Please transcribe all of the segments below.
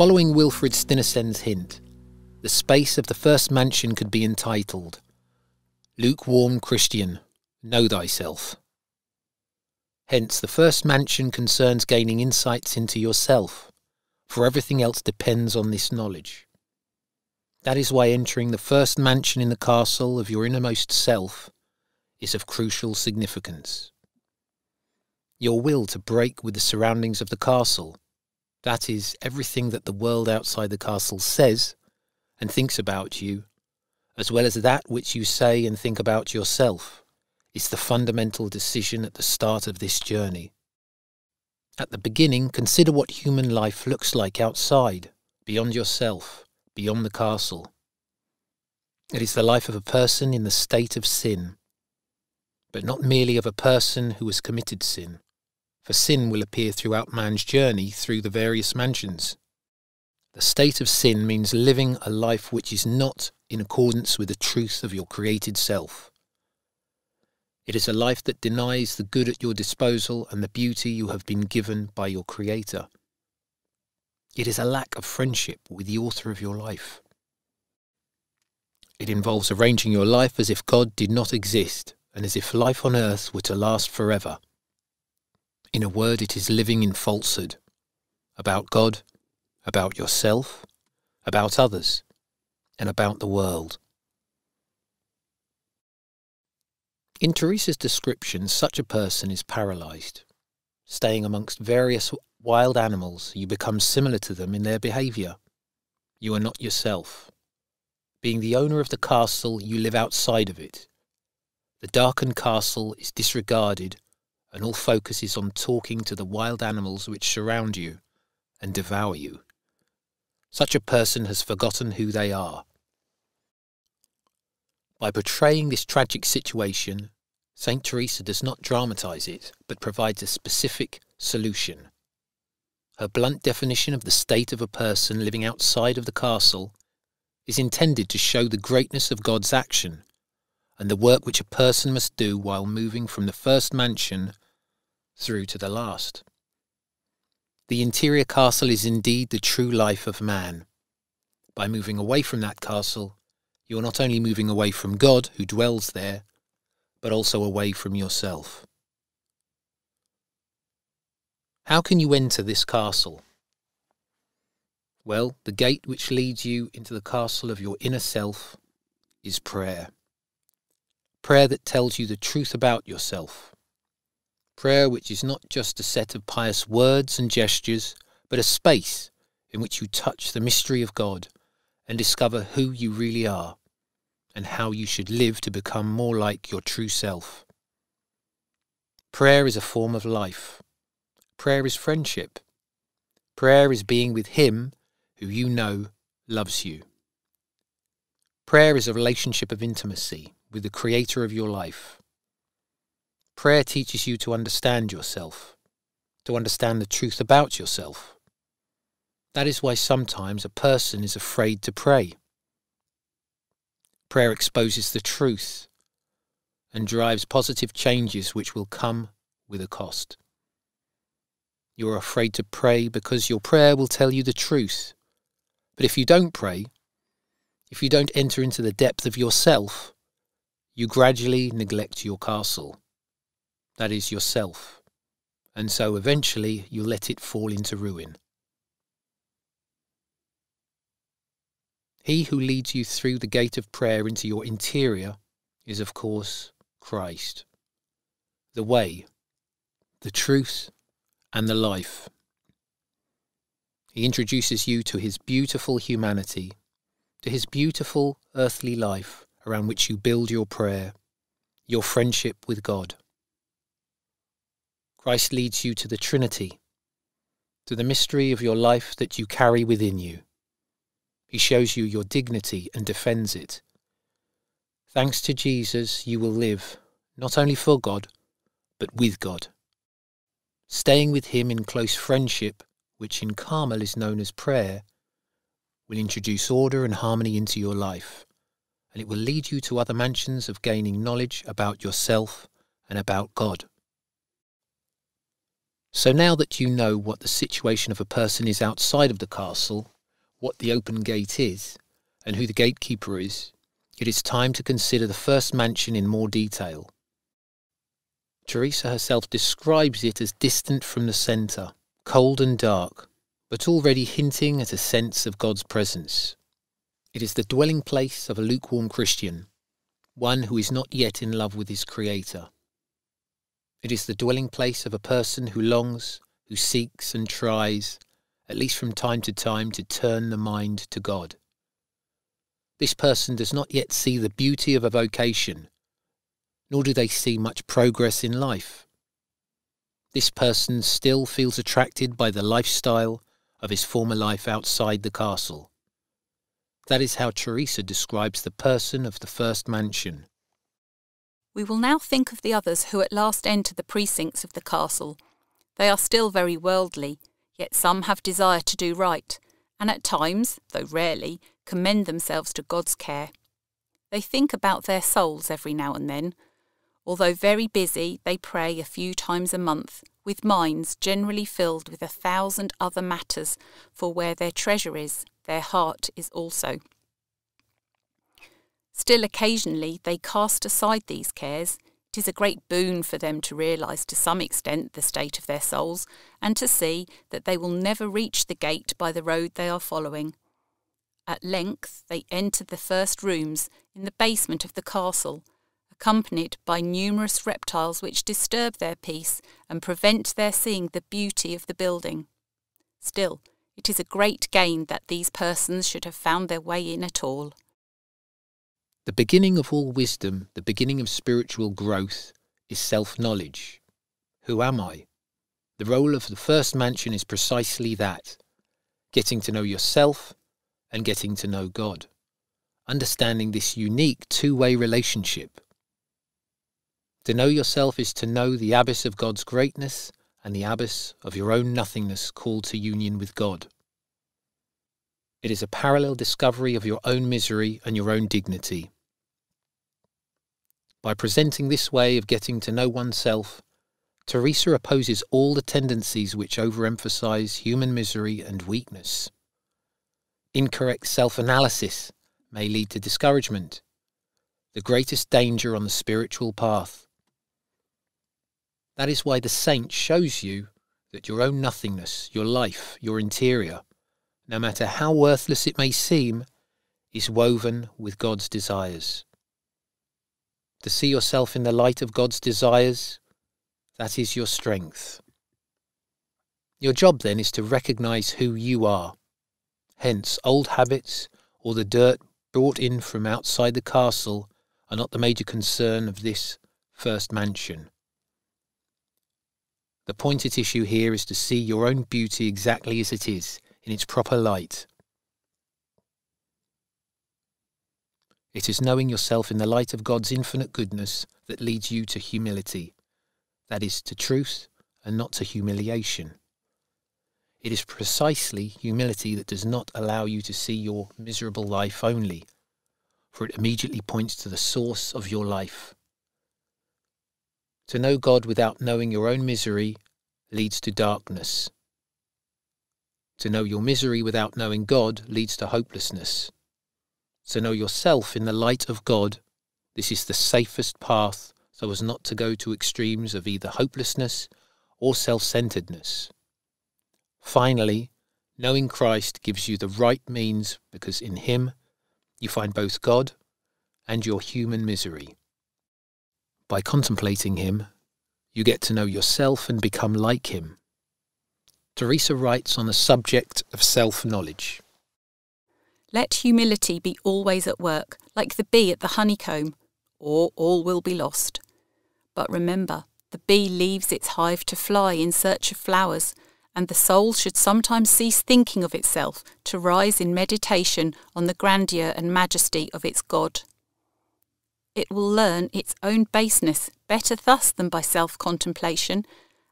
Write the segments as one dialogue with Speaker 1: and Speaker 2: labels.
Speaker 1: Following Wilfrid Stinnessen's hint, the space of the first mansion could be entitled, Lukewarm Christian, Know Thyself. Hence, the first mansion concerns gaining insights into yourself, for everything else depends on this knowledge. That is why entering the first mansion in the castle of your innermost self is of crucial significance. Your will to break with the surroundings of the castle, that is, everything that the world outside the castle says and thinks about you, as well as that which you say and think about yourself, is the fundamental decision at the start of this journey. At the beginning, consider what human life looks like outside, beyond yourself, beyond the castle. It is the life of a person in the state of sin, but not merely of a person who has committed sin, for sin will appear throughout man's journey through the various mansions. The state of sin means living a life which is not in accordance with the truth of your created self. It is a life that denies the good at your disposal and the beauty you have been given by your Creator. It is a lack of friendship with the author of your life. It involves arranging your life as if God did not exist and as if life on earth were to last forever. In a word, it is living in falsehood, about God, about yourself, about others, and about the world. In Theresa's description, such a person is paralysed. Staying amongst various wild animals, you become similar to them in their behaviour. You are not yourself. Being the owner of the castle, you live outside of it. The darkened castle is disregarded, and all focus is on talking to the wild animals which surround you and devour you. Such a person has forgotten who they are. By portraying this tragic situation, Saint Theresa does not dramatise it, but provides a specific solution. Her blunt definition of the state of a person living outside of the castle is intended to show the greatness of God's action and the work which a person must do while moving from the first mansion through to the last. The interior castle is indeed the true life of man. By moving away from that castle, you are not only moving away from God, who dwells there, but also away from yourself. How can you enter this castle? Well, the gate which leads you into the castle of your inner self is prayer. Prayer that tells you the truth about yourself. Prayer which is not just a set of pious words and gestures, but a space in which you touch the mystery of God and discover who you really are and how you should live to become more like your true self. Prayer is a form of life. Prayer is friendship. Prayer is being with Him who you know loves you. Prayer is a relationship of intimacy with the Creator of your life. Prayer teaches you to understand yourself, to understand the truth about yourself. That is why sometimes a person is afraid to pray. Prayer exposes the truth and drives positive changes which will come with a cost. You are afraid to pray because your prayer will tell you the truth. But if you don't pray, if you don't enter into the depth of yourself, you gradually neglect your castle. That is yourself, and so eventually you let it fall into ruin. He who leads you through the gate of prayer into your interior is, of course, Christ, the way, the truth, and the life. He introduces you to His beautiful humanity, to His beautiful earthly life around which you build your prayer, your friendship with God. Christ leads you to the Trinity, to the mystery of your life that you carry within you. He shows you your dignity and defends it. Thanks to Jesus, you will live, not only for God, but with God. Staying with him in close friendship, which in Carmel is known as prayer, will introduce order and harmony into your life, and it will lead you to other mansions of gaining knowledge about yourself and about God. So now that you know what the situation of a person is outside of the castle, what the open gate is, and who the gatekeeper is, it is time to consider the first mansion in more detail. Theresa herself describes it as distant from the centre, cold and dark, but already hinting at a sense of God's presence. It is the dwelling place of a lukewarm Christian, one who is not yet in love with his Creator. It is the dwelling place of a person who longs, who seeks and tries, at least from time, to turn the mind to God. This person does not yet see the beauty of a vocation, nor do they see much progress in life. This person still feels attracted by the lifestyle of his former life outside the castle. That is how Theresa describes the person of the first mansion.
Speaker 2: We will now think of the others who at last enter the precincts of the castle. They are still very worldly, yet some have desire to do right, and at times, though rarely, commend themselves to God's care. They think about their souls every now and then. Although very busy, they pray a few times a month, with minds generally filled with 1,000 other matters, for where their treasure is, their heart is also. Still occasionally they cast aside these cares. It is a great boon for them to realise to some extent the state of their souls, and to see that they will never reach the gate by the road they are following. At length they enter the first rooms in the basement of the castle, accompanied by numerous reptiles which disturb their peace and prevent their seeing the beauty of the building. Still, it is a great gain that these persons should have found their way in at all.
Speaker 1: The beginning of all wisdom, the beginning of spiritual growth, is self-knowledge. Who am I? The role of the first mansion is precisely that, getting to know yourself and getting to know God, understanding this unique two-way relationship. To know yourself is to know the abyss of God's greatness and the abyss of your own nothingness called to union with God. It is a parallel discovery of your own misery and your own dignity. By presenting this way of getting to know oneself, Theresa opposes all the tendencies which overemphasize human misery and weakness. Incorrect self-analysis may lead to discouragement, the greatest danger on the spiritual path. That is why the saint shows you that your own nothingness, your life, your interior, no matter how worthless it may seem, is woven with God's desires. To see yourself in the light of God's desires, that is your strength. Your job then is to recognize who you are. Hence, old habits or the dirt brought in from outside the castle are not the major concern of this first mansion. The point at issue here is to see your own beauty exactly as it is, in its proper light. It is knowing yourself in the light of God's infinite goodness that leads you to humility, that is, to truth and not to humiliation. It is precisely humility that does not allow you to see your miserable life only, for it immediately points to the source of your life. To know God without knowing your own misery leads to darkness. To know your misery without knowing God leads to hopelessness. To know yourself in the light of God, this is the safest path so as not to go to extremes of either hopelessness or self-centeredness. Finally, knowing Christ gives you the right means because in him you find both God and your human misery. By contemplating him, you get to know yourself and become like him. Theresa writes on the subject of self-knowledge.
Speaker 2: Let humility be always at work, like the bee at the honeycomb, or all will be lost. But remember, the bee leaves its hive to fly in search of flowers, and the soul should sometimes cease thinking of itself to rise in meditation on the grandeur and majesty of its God. It will learn its own baseness better thus than by self-contemplation,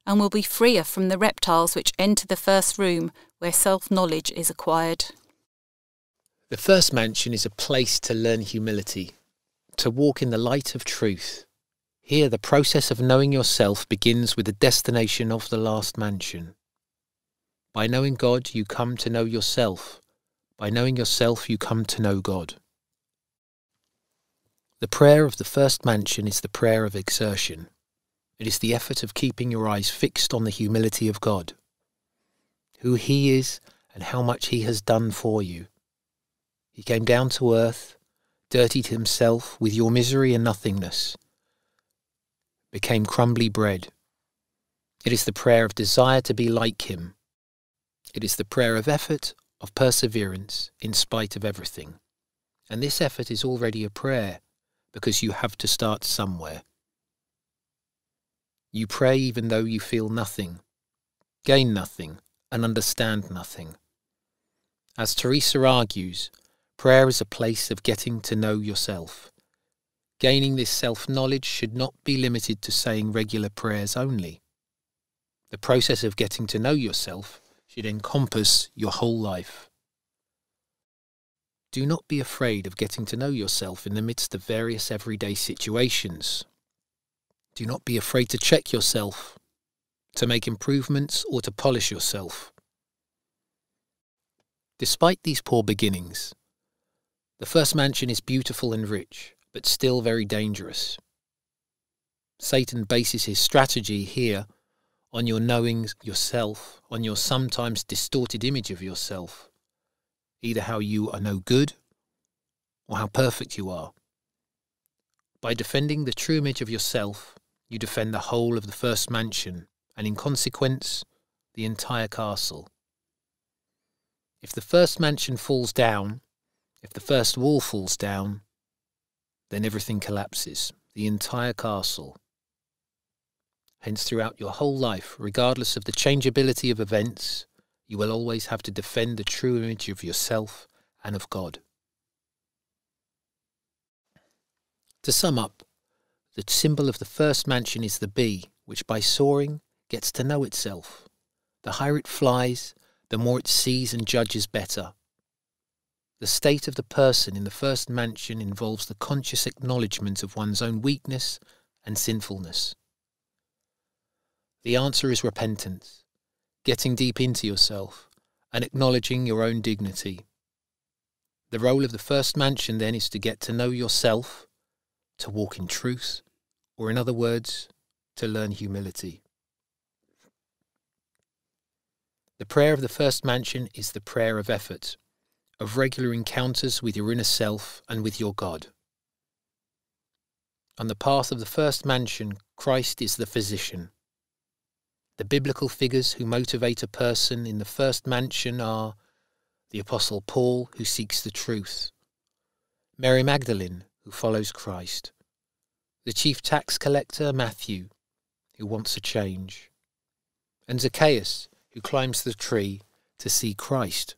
Speaker 2: and will be freer from the reptiles which enter the first room where self-knowledge is acquired.
Speaker 1: The first mansion is a place to learn humility, to walk in the light of truth. Here the process of knowing yourself begins with the destination of the last mansion. By knowing God, you come to know yourself. By knowing yourself, you come to know God. The prayer of the first mansion is the prayer of exertion. It is the effort of keeping your eyes fixed on the humility of God, who He is and how much He has done for you. He came down to earth, dirtied Himself with your misery and nothingness, became crumbly bread. It is the prayer of desire to be like Him. It is the prayer of effort, of perseverance, in spite of everything. And this effort is already a prayer, because you have to start somewhere. You pray even though you feel nothing, gain nothing, and understand nothing. As Theresa argues, prayer is a place of getting to know yourself. Gaining this self-knowledge should not be limited to saying regular prayers only. The process of getting to know yourself should encompass your whole life. Do not be afraid of getting to know yourself in the midst of various everyday situations. Do not be afraid to check yourself, to make improvements or to polish yourself. Despite these poor beginnings, the first mansion is beautiful and rich, but still very dangerous. Satan bases his strategy here on your knowing yourself, on your sometimes distorted image of yourself, either how you are no good or how perfect you are. By defending the true image of yourself, you defend the whole of the first mansion, and in consequence, the entire castle. If the first mansion falls down, if the first wall falls down, then everything collapses, the entire castle. Hence, throughout your whole life, regardless of the changeability of events, you will always have to defend the true image of yourself and of God. To sum up, the symbol of the first mansion is the bee, which by soaring gets to know itself. The higher it flies, the more it sees and judges better. The state of the person in the first mansion involves the conscious acknowledgement of one's own weakness and sinfulness. The answer is repentance, getting deep into yourself and acknowledging your own dignity. The role of the first mansion then is to get to know yourself, to walk in truth, or in other words, to learn humility. The prayer of the first mansion is the prayer of effort, of regular encounters with your inner self and with your God. On the path of the first mansion, Christ is the physician. The biblical figures who motivate a person in the first mansion are the Apostle Paul, who seeks the truth, Mary Magdalene, who follows Christ, the chief tax collector, Matthew, who wants a change, and Zacchaeus, who climbs the tree to see Christ.